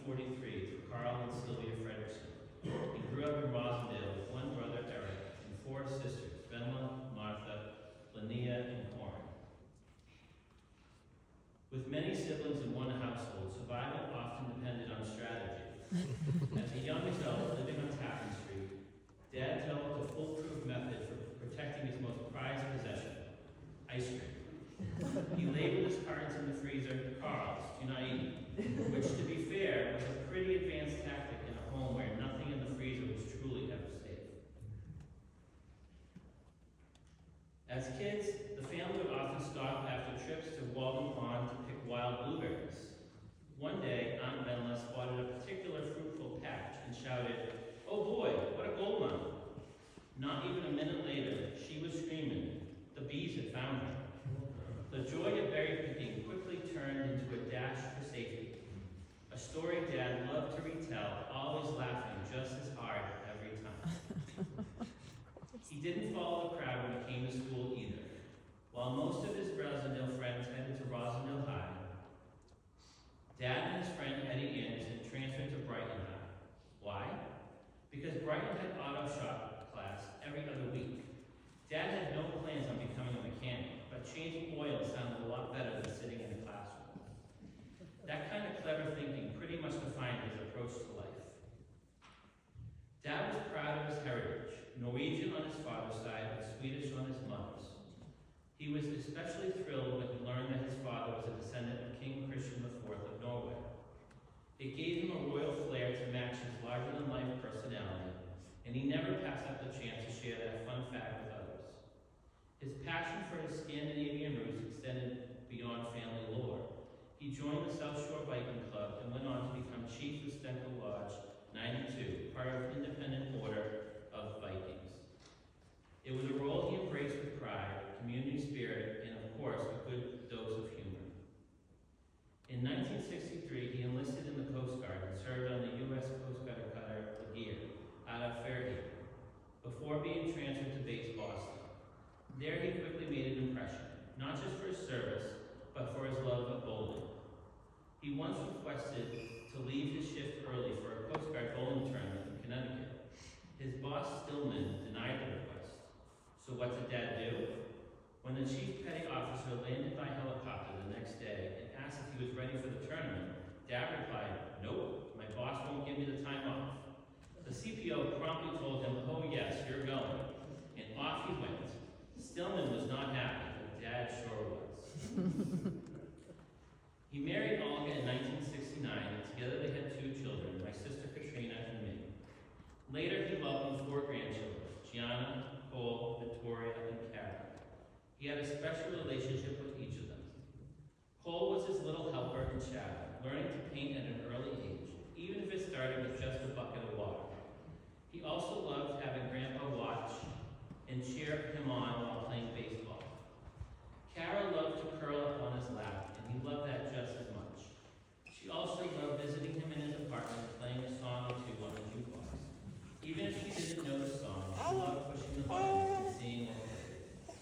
43 to Karl and Sylvia Fredriksen. He grew up in Rosendale with one brother, Eric, and four sisters, Venla, Martha, Linnea, and Corin. With many siblings in one household, survival often depended on strategy. As a young adult living on Tappan Street, Dad developed a foolproof method for protecting his most prized possession, ice cream. He labeled his cartons in the freezer, Karl's, do not eat, which, to be fair, was a pretty advanced tactic in a home where nothing in the freezer was truly ever safe. As kids, the family would often stop after trips to Walden Pond to pick wild blueberries. One day, Aunt Venla spotted a particular fruitful patch and shouted, "Oh boy, what a gold mine!" Not even a minute later, she was screaming. The bees had found her. The joy of berry picking quickly turned into a dash for safety. A story Dad loved to retell, always laughing just as hard every time. He didn't follow the crowd when he came to school either. While most of his Rosendale friends headed to Rosendale High, Dad and his friend Eddie Anderson transferred to Brighton High. Why? Because Brighton had auto shop class every other week. Dad had no plans on becoming a mechanic, but changing oil sounded a lot better than sitting in a classroom. That kind of clever thinking pretty much defined his approach to life. Dad was proud of his heritage, Norwegian on his father's side and Swedish on his mother's. He was especially thrilled when he learned that his father was a descendant of King Christian IV of Norway. It gave him a royal flair to match his larger-than-life personality, and he never passed up the chance to share that fun fact with others. His passion for his Scandinavian roots extended beyond family lore. He joined the South Shore Viking Club and went on to become chief of Stenkel Lodge 92, part of the Independent Order of Vikings. It was a role he embraced with pride, community spirit, and of course, a good dose of humor. In 1963, he enlisted in the Coast Guard and served on the U.S. Coast Guard cutter Laguerre out of Fairhaven, before being transferred to base Boston. There he quickly made an impression, not just for his service, but for his love of bowling. He once requested to leave his shift early for a Coast Guard bowling tournament in Connecticut. His boss, Stillman, denied the request. So what did Dad do? When the chief petty officer landed by helicopter the next day and asked if he was ready for the tournament, Dad replied, "Nope, my boss won't give me the time off." The CPO promptly told him, "Oh yes, you're going," and off he went. Stillman was not happy, but Dad sure was. He married Olga in 1969, and together they had two children, my sister Katrina and me. Later, he welcomed four grandchildren, Gianna, Cole, Victoria, and Kara. He had a special relationship with each of them. Cole was his little helper and shadow, learning to paint at an early age, even if it started with just a bucket of water. He also loved having Grandpa watch and cheer him on while playing baseball. Kara loved to curl up on his lap, and he loved that just as much. She also loved visiting him in his apartment and playing a song or two on the jukebox. Even if she didn't know the song, she loved pushing the buttons and seeing what it did.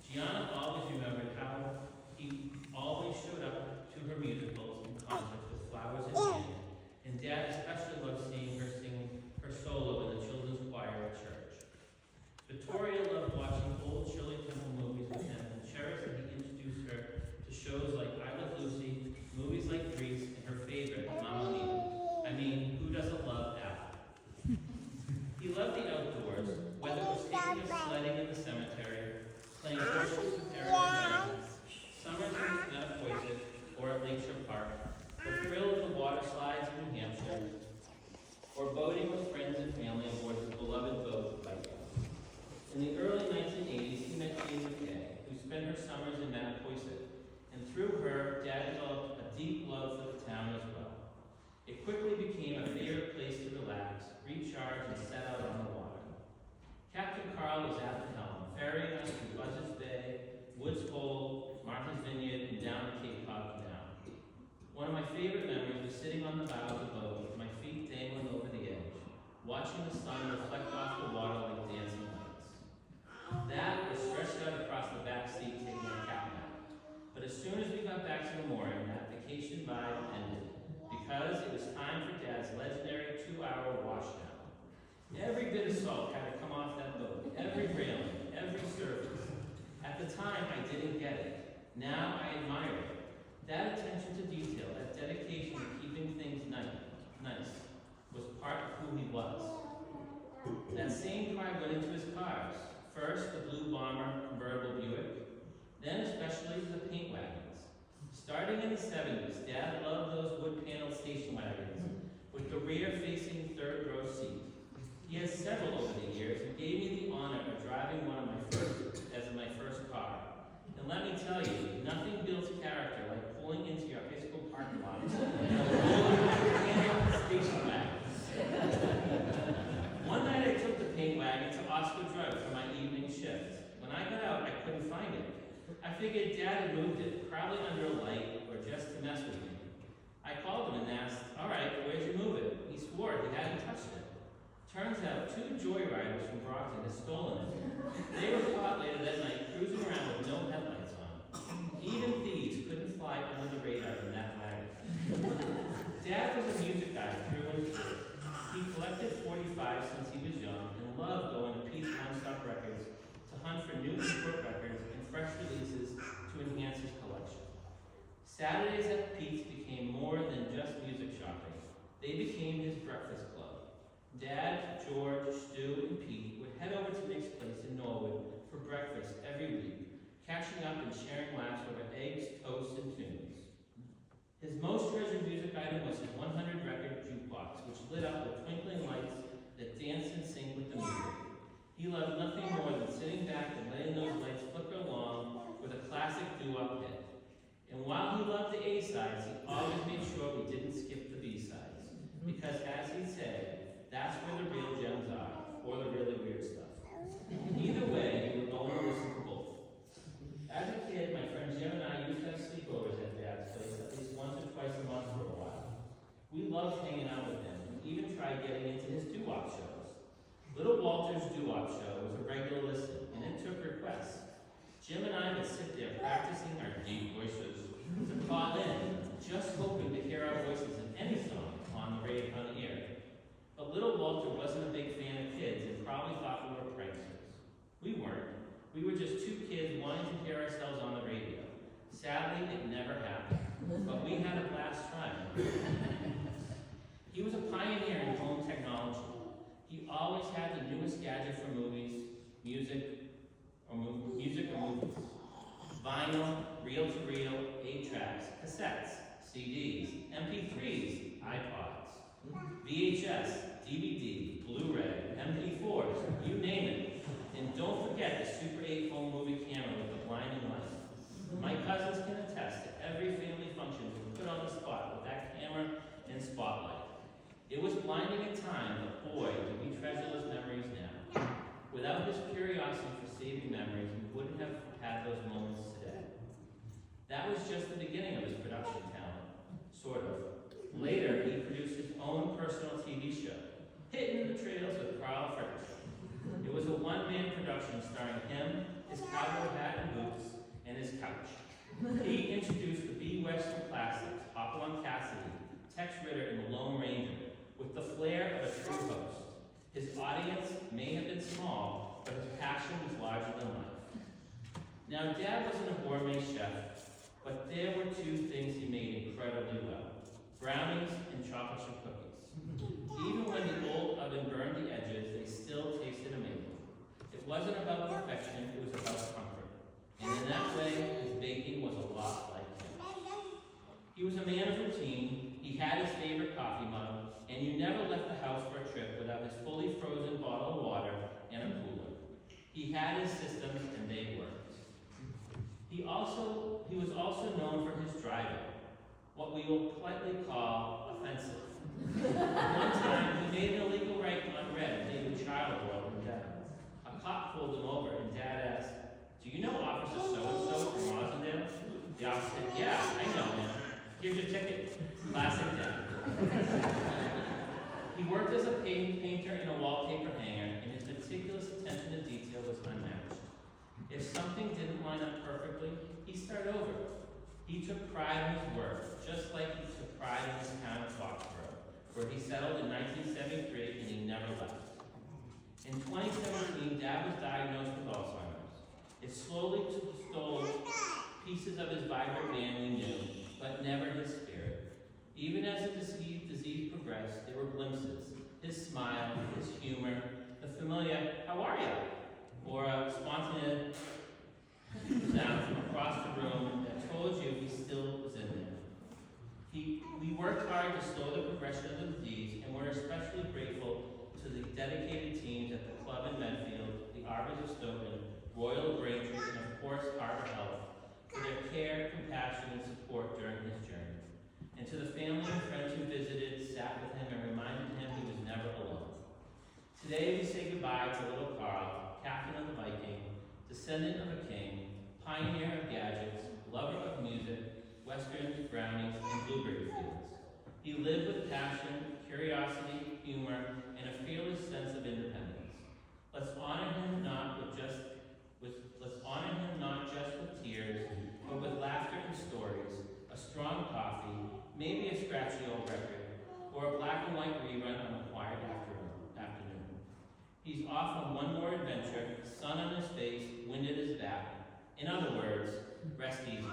Gianna always remembered how he always showed up to her musicals and concerts with flowers in hand, and Dad especially loved seeing her sing her solo in the children's choir at church. Victoria loved watching old Shirley Temple movies with him and cherished that he introduced her to shows like I Love Lucy, movies like Grease, and her favorite, Mamma Mia. I mean, who doesn't love Apple? He loved the outdoors, whether it was taking up sledding in the cemetery, playing horseshoes with Eric and Mary, summers in Mattapoisett, or at Lakeshore Park, the thrill of the water slides in New Hampshire, or boating with friends and family aboard his beloved boat, Viking. In the early 1980s, he met Jane McKay, who spent her summers in Mattapoisett, and through her, Dad developed a deep love for the town as well. It quickly became a favorite place to relax, recharge, and set out on the water. Captain Karl was at the helm, ferrying us through Buzzards Bay, Woods Hole, Martha's Vineyard, and down to Cape Cod Down. One of my favorite memories was sitting on the bow of the boat with my feet dangling over the edge, watching the sun reflect off the water like dancing lights. That was stretched out across the back seat taking a cat nap. But as soon as we got back to the mooring, that vacation vibe ended, because it was time for of salt had to come off that boat. Every railing, every surface. At the time, I didn't get it. Now I admire it. That attention to detail, that dedication to keeping things nice, was part of who he was. That same pride went into his cars. First, the blue Bomber convertible Buick, then especially the paint wagons. Starting in the 70s, Dad loved those wood-paneled station wagons with the rear-facing third-row seat. He has several over the years and gave me the honor of driving one of my first car. And let me tell you, nothing builds character like pulling into your high school parking lot in a wood-paneled station wagon. One night I took the paint wagon to Oscar Drug for my evening shift. When I got out, I couldn't find it. I figured Dad had moved it, probably under a light or just to mess with me. I called him and asked, all right, where'd you move it? He swore he hadn't touched it. Turns out 2 joyriders from Brockton had stolen it. They were caught later that night cruising around with no headlights on. Even thieves couldn't fly under the radar in that wagon. Dad was a music guy through and through. He collected 45 since he was young and loved going to Pete's One-Stop Records to hunt for new import records and fresh releases to enhance his collection. Saturdays at Pete's became more than just music shopping. They became his breakfast club. Dad, George, Stu, and Pete would head over to Nick's place in Norwood for breakfast every week, catching up and sharing laughs over eggs, toast, and tunes. His most treasured music item was his 100-record jukebox, which lit up with twinkling lights that danced and synced with the music. He loved nothing more than sitting back and letting those lights flicker along with a classic doo-wop hit. And while he loved the A-sides, he always made sure we didn't skip the B-sides. Because as he'd say, that's where the real gems are, or the really weird stuff. Either way, we were going to listen to both. As a kid, my friend Jim and I used to have sleepovers at Dad's place at least once or twice a month for a while. We loved hanging out with him, and even tried getting into his doo-wop shows. Little Walter's doo-wop show was a regular listen, and it took requests. Jim and I would sit there practicing our deep voices to call in, just hoping to hear our voices in any song on the radio, on the air. But little Walter wasn't a big fan of kids and probably thought we were pranksters. We weren't. We were just 2 kids wanting to hear ourselves on the radio. Sadly, it never happened, but we had a blast trying. He was a pioneer in home technology. He always had the newest gadget for movies, music or movies. Vinyl, reel-to-reel, 8-tracks, cassettes, CDs, MP3s, iPods, VHS, DVD, Blu-ray, MP4s, you name it. And don't forget the Super 8 home movie camera with the blinding light. My cousins can attest to every family function we put on the spot with that camera and spotlight. It was blinding at times, but boy, do we treasure those memories now. Without his curiosity for saving memories, we wouldn't have had those moments today. That was just the beginning of his production talent, sort of. Later, he produced his own personal TV show, Hitting the Trails with Karl Fredriksen. It was a one-man production starring him, his cowboy hat and boots, and his couch. He introduced the B Western classics, Hopalong Cassidy, Tex Ritter, and the Lone Ranger, with the flair of a true host. His audience may have been small, but his passion was larger than life. Now, Dad wasn't a gourmet chef, but there were 2 things he made incredibly well: brownies and chocolate chip cookies. Even when the old oven burned the edges, they still tasted amazing. It wasn't about perfection, it was about comfort. And in that way, his baking was a lot like him. He was a man of routine, he had his favorite coffee mug, and you never left the house for a trip without his fully frozen bottle of water and a cooler. He had his systems, and they worked. He was also known for his driving, what we will politely call offensive. One time, he made an illegal right on red and leaving a child roll him down. A cop pulled him over, and Dad asked, "Do you know Officer so-and-so from Rosendale?" The officer said, "Yeah, I know him. Here's your ticket." Classic Dad. He worked as a painter in a wallpaper hanger, and his meticulous attention to detail was unmatched. If something didn't line up perfectly, he'd start over. He took pride in his work, just like he took pride in his town of Foxborough, where he settled in 1973 and he never left. In 2017, Dad was diagnosed with Alzheimer's. It slowly stole pieces of his vibrant man we knew, but never his spirit. Even as the disease progressed, there were glimpses. His smile, his humor, the familiar, "How are you?" or a spontaneous sound from across the room that told you he still was in there. We worked hard to slow the progression of the disease, and we're especially grateful to the dedicated teams at the club in Medfield, the Arbors of Stoughton, Royal Braintree, and of course Harbor Health, for their care, compassion, and support during his journey. And to the family and friends who visited, sat with him, and reminded him he was never alone. Today we say goodbye to little Karl, captain of the Viking, descendant of a king, pioneer of gadgets, lover of music, westerns, brownies, and blueberry fields. He lived with passion, curiosity, humor, and a fearless sense of independence. Let's honor him not just with tears, but with laughter and stories, a strong coffee, maybe a scratchy old record, or a black and white rerun on a quiet afternoon. He's off on one more adventure, sun on his face, wind at his back. In other words, rest easy.